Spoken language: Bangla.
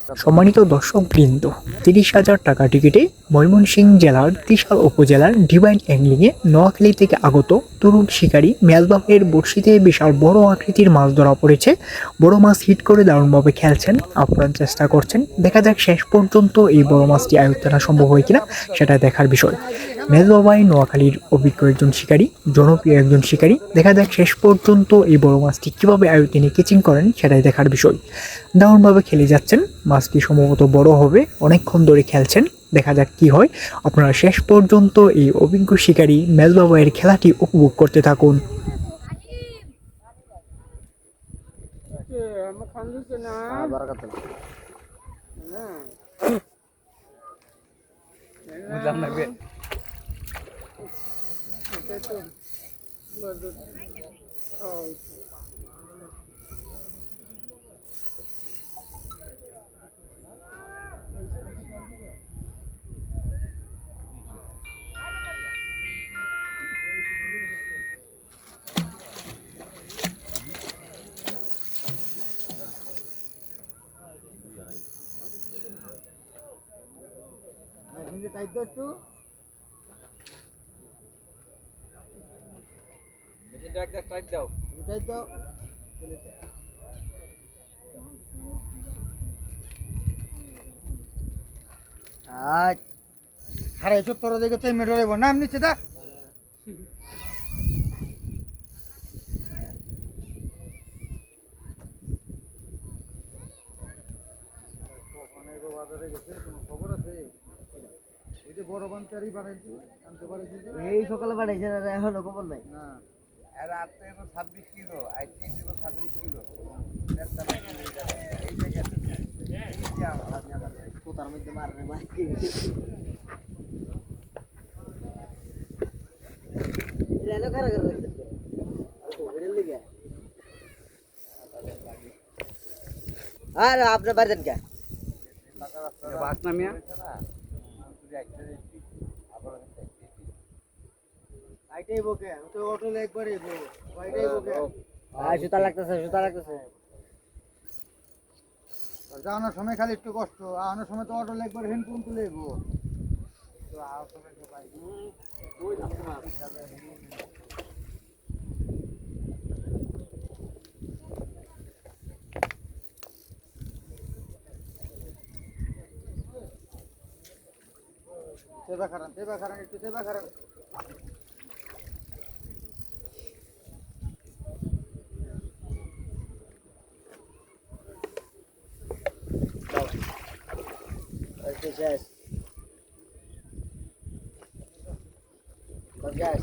সম্মানিত দর্শকবৃন্দ, ৩০,০০০ টাকা টিকিটে ময়মনসিংহ জেলার ত্রিশাল উপজেলার ডিভাইন অ্যাংলিংয়ে নোয়াখালী থেকে আগত তরুণ শিকারী মেজবাহের বড়শিতে বিশাল বড় আকৃতির মাছ ধরা পড়েছে। বড় মাছ হিট করে দারুণভাবে খেলছেন, আপ্রাণ চেষ্টা করছেন। দেখা যাক শেষ পর্যন্ত এই বড় মাছটি আয়ত্ত আনা সম্ভব হয় কিনা, সেটা দেখার বিষয়। মেজবাবাই নোয়াখালীর অভিজ্ঞ একজন শিকারী, জনপ্রিয় একজন শিকারী। দেখা যাক শেষ পর্যন্ত এই বড় মাছটি কিভাবে আয়ত্তে নিয়ে কেচিং করেন, সেটাই দেখার বিষয়। দারুণভাবে খেলে যাচ্ছেন, মাছটি সম্ভবত বড় হবে, অনেকক্ষণ ধরে খেলছেন। দেখা যাক কি হয়। আপনারা শেষ পর্যন্ত এই অভিজ্ঞ শিকারী মেজবাবাইয়ের খেলাটি উপভোগ করতে থাকুন। বুঝলাম না আরে তোর দেখে তুই মেরে দেবো নাম নিচ্ছে তা বাজারে গেছে কোনো খবর আছে? ওই যে বড় বাঞ্চারি বানাইছি আনতে পারেছি এই সকালে বাড়াইছে না এখনো খবর নাই না আর আপনি 26 কিলো আইসি দিব 26 কিলো কোথার মধ্যে মারবে ভাই রেলো কারা করে রাখছে ওরের লিগে আর আপনি বাড়িতে কে বাস নামিয়া আইটাই বকে তো অটো একবারই আইটাই বকে সুতা লাগতেছে যাওয়ানোর সময় খালি একটু কষ্ট আনার সময় তো অটো একবার হেনপুন তুলে গো তো আওয়ার সময় সবাই সেবা খারান একটু সেবা খারান শেষ পঞ্চাশ